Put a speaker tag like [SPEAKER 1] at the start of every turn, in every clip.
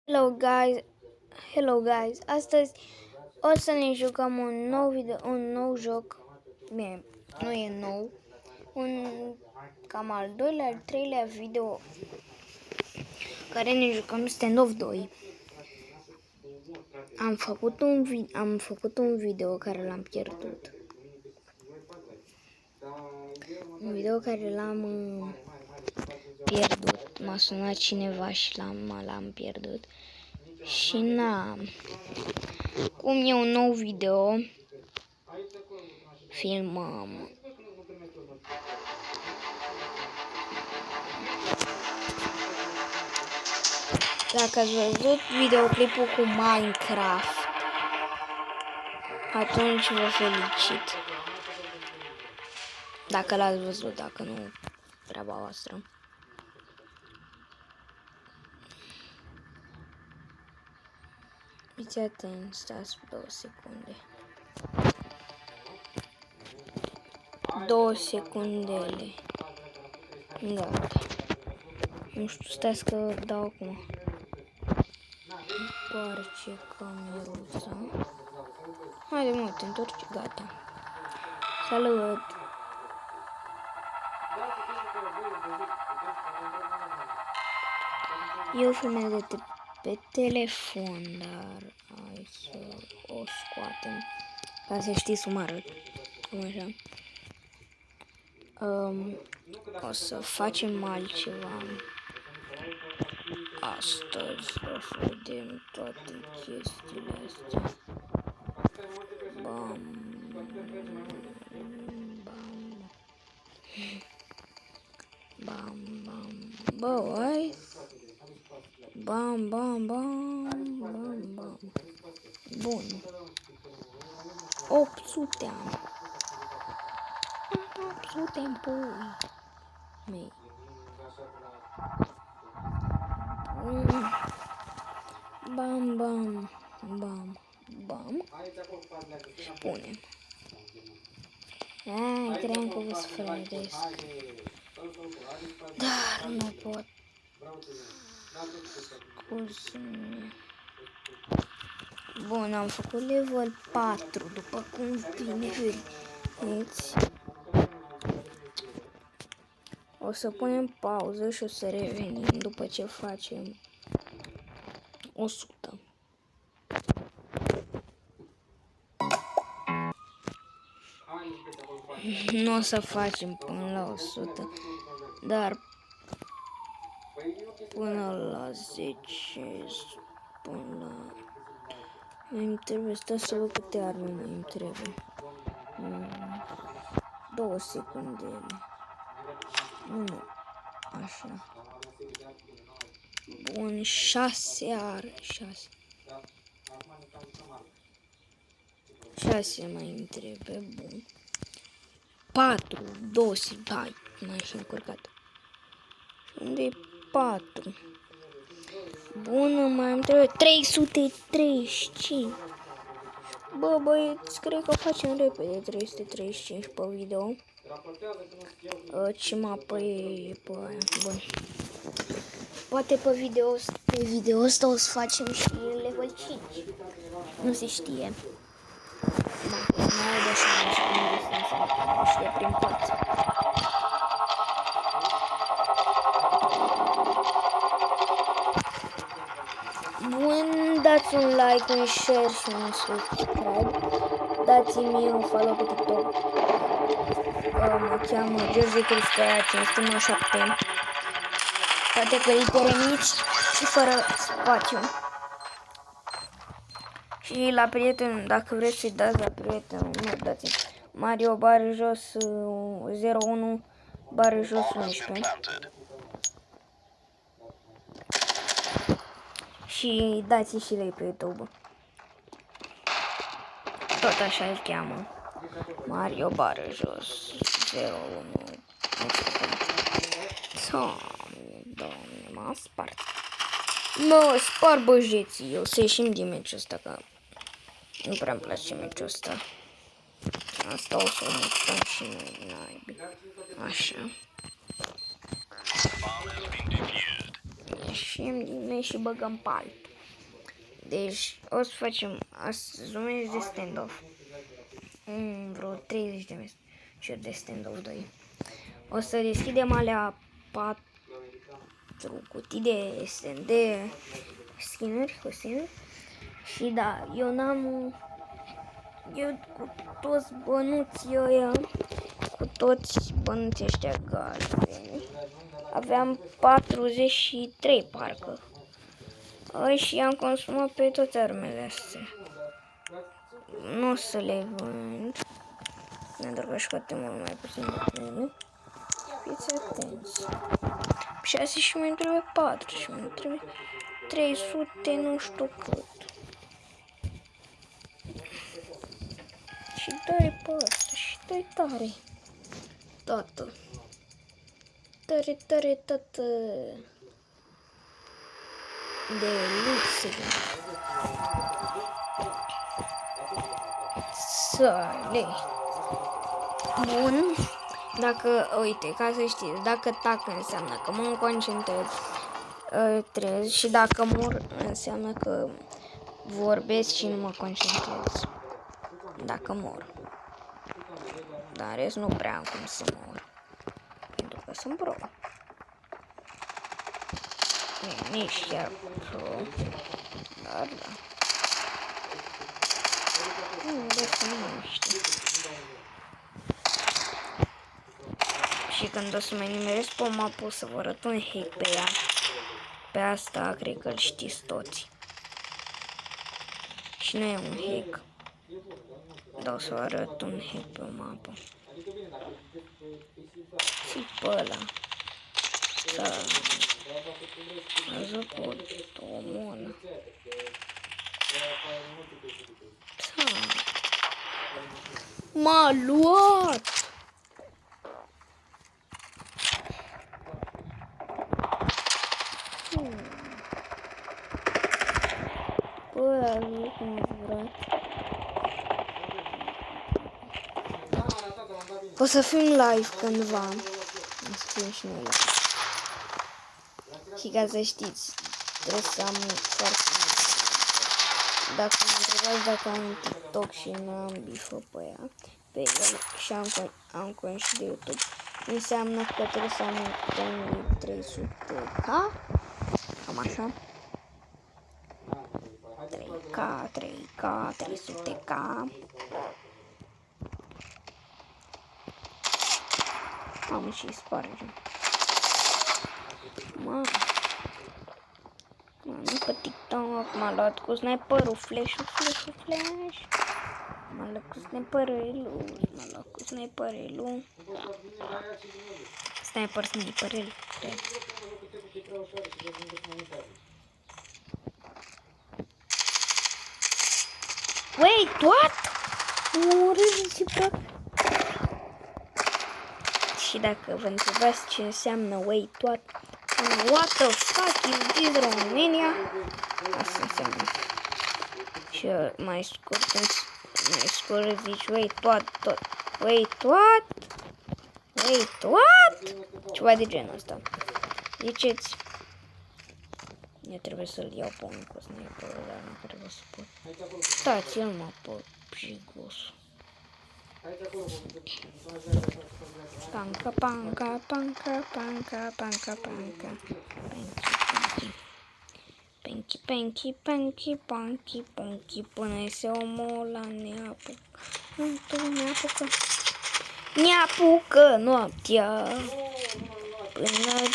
[SPEAKER 1] Hello guys, astăzi o să ne jucăm un nou joc. Bine, nu e nou. Cam al doilea, al treilea video care ne jucăm Standoff 2. Am făcut un video care l-am pierdut. Un video care l-am pierdut. M-a sunat cineva și l-am pierdut. Și cum e un nou video, filmăm. Dacă ați văzut videoclipul cu Minecraft, atunci vă felicit. Dacă l-ați văzut, dacă nu, treaba voastră. Fiți atenți, stați 2 secunde. 2 secundele. Gata. Nu știu, stați că dau acum. Întoarce cameruța. Haide mă, te întorci, gata. Salut! Eu filmez pe telefon, dar hai să o scoatem ca să știți cum arăt. Cum așa. O să facem altceva. Astăzi o să vedem toate chestiile astea. Bam, bam, bam, bam, băi. Bam, bam, bam, bam, bam. Bun. 800 am. 800 în pui mei. Bam, bam, bam, bam. Și punem. Cream că vă sfărăiesc. Dar nu pot. Scuze-mă. Bun, am făcut level 4, după cum bine vedeți. O să punem pauză și o să revenim după ce facem 100. Nu o să facem până la 100, dar până la 10, până la... Mai trebuie, stați să văd câte arme mai îmi trebuie. 2 secunde. Nu, așa. Bun, 6 are, 6. 6 mai îmi trebuie, bun. 4, 2, hai, mai și încurcat. Unde e 4? Bun, mai îmi trebuie 335. Bă, băieți, cred că facem repede 335 pe video. Ce mapă e pe aia? Bun. Poate pe video ăsta o să facem și level 5. Nu se știe. Da, mai de așa, nu știe prin părți. Bun, dați un like, un share și un subscribe. Dați-mi un follow pe TikTok. Mă cheamă George Cristea 517. Toate cu litere mici și fără spațiu. Și la prieten, dacă vreți să-i dați la prieten, nu dați Mario bară jos 01 bară jos 11. Și dați și lei pe YouTube. Tot așa îl cheamă. Mario bară jos 01. Doamne, m-a spart. Mă spar băjeții. O să ieșim din meciul ăsta, că nu prea îmi place meciul ăsta. Asta o să o mutăm și noi, naibii. Așa. Ieșim din meci și băgăm pe altul. Deci o să facem astăzi un meci de stand-off. Vreo 30 de meciuri de stand-off 2. O să deschidem alea 4 cutii de skinuri, costinuri. Și da, eu cu toți bănuții ăia, cu toți bănuții ăștia galbeni, aveam 43 parcă. Și am consumat pe toate armele astea. Nu o să le vând, pentru că scoate mult mai puțin de ele. Fiți atenți. 6 și mai trebuie 4 și mai trebuie 300 nu știu cât. Și dă-i pe ăsta și dă-i tare. Tată. Tare, tare, tată. De luxe. Sale. Bun. Dacă, uite, ca să știți, dacă tac înseamnă că mă concentrez și dacă mor înseamnă că vorbesc și nu mă concentrez. Dacă mor. Dar în rest nu prea am cum să mor. Pentru că sunt pro. Nici chiar pro. Dar da. Nu mai știu. Și când o să mai nimeresc pe mapă, o să vă arăt un hack pe ea. Pe asta cred că îl știți toți. Și nu e un hack. Dar o să vă arăt un hack pe mapă. Și pe ăla. Da. Văzut pe omul ăla. M-a luat! Bă, a zis cum a furat. O să fim live cândva. O să fim și noi live. Și ca să știți, trebuie să am foarte... Dacă mă întrebați dacă am un TikTok și nu am bifă pe ea, pe el și am cont și de YouTube, înseamnă că trebuie să am 1300k, cam așa. 3k, 300k. Am și spargem. Nu pe TikTok m-a luat cu sniperul, flash. M-a luat cu sniperul. Sniperul. Wait, what? Și dacă vă întrebați ce înseamnă wait, what the fuck is this Romania? Asta înseamnă. Și mai scurt zici wait, what? Ceva de genul ăsta. Ziceți. Eu trebuie să-l iau pe unul cu sniperul, dar nu trebuie să pot. Stați-l mă pe jigos. Panca. Penki, până iese omul ăla ne-apucă noaptea. Până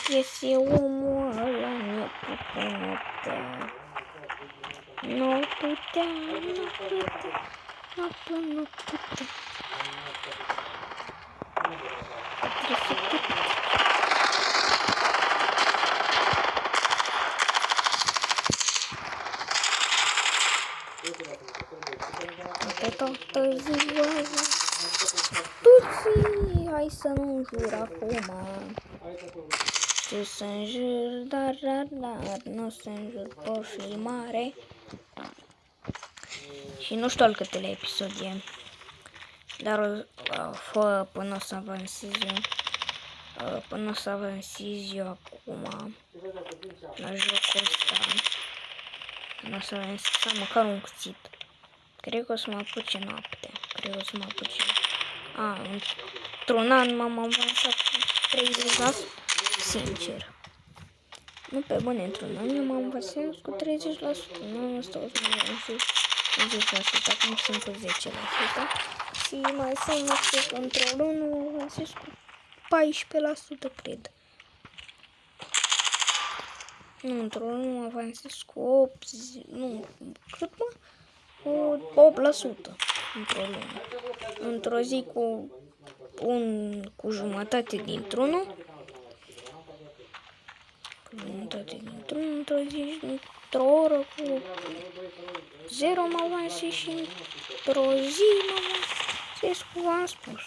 [SPEAKER 1] iese omul ăla ne-apucă noaptea. Nu putea. Pe toată ziua. Tuții, hai să nu înjur acum. Tu să înjur, dar nu să înjur pe filmare. Și nu știu al câtelea episod e. Dar fă până o să avansez eu acum la jocul ăsta. Nu o să avem măcar un cuțit. Cred că o să mă apuce noaptea. Într-un an m-am avansat cu 30%. Sincer. Nu pe bune, într-un an eu m-am avansat cu 30%. Nu asta o să mă avansez 10%. Acum sunt cu 10%. Și mai înseamnă că într-o lună mă avansez cu 14%, cred. Nu, într-o lună mă avansez cu 8, nu, cât mă? Cu 8% într-o lună. Într-o zi cu jumătate dintr-unul. Într-o zi, într-o oră cu 0 mă avansez și într-o zi mă avansez cu, v-am spus,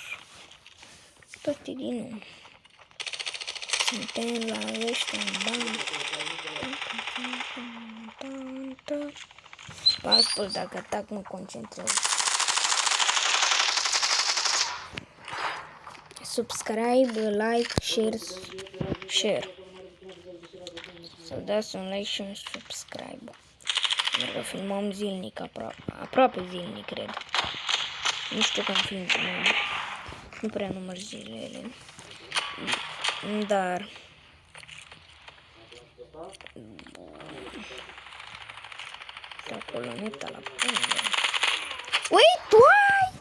[SPEAKER 1] toate din nou. Suntem la ăștia în bani. V-am spus, dacă atac mă concentrez. Subscribe, like, share. Să dați un like și un subscribe. Pentru că filmăm zilnic, aproape zilnic, cred. Nu știu cum filmăm. Nu prea număr zilele. Dar... acolo neta la până. Wait, what?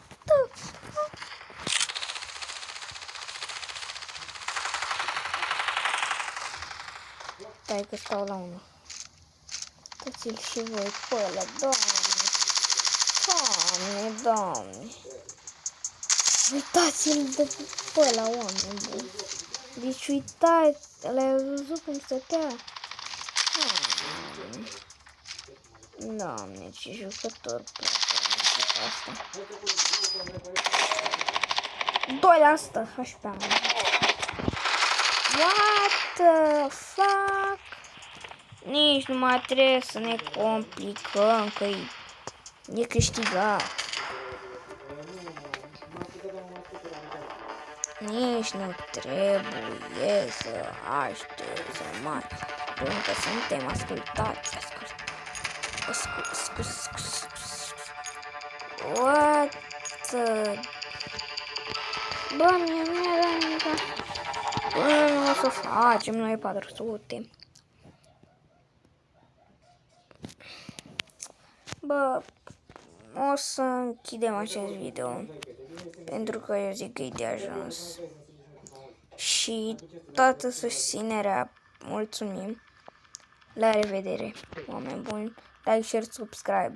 [SPEAKER 1] Stai că stau la unul. Uitați-l și voi pe ăla, doamne. Uitați-l de pe ăla, oameni buni. Deci uitați, l-ai văzut cum stătea? Doamne, ce jucător place asta. 2% HP. What the fuck? Nici nu mai trebuie să ne complicăm, că e câștigat. Nici nu trebuie să aștepți să mai, pentru că suntem ascultați. What? Bă, mie nu era nimic. Bă, nu o să facem noi 400. Bă, o să închidem acest video, pentru că eu zic că e de ajuns. Și toată susținerea, mulțumim. La revedere, oameni buni. Like, share, subscribe.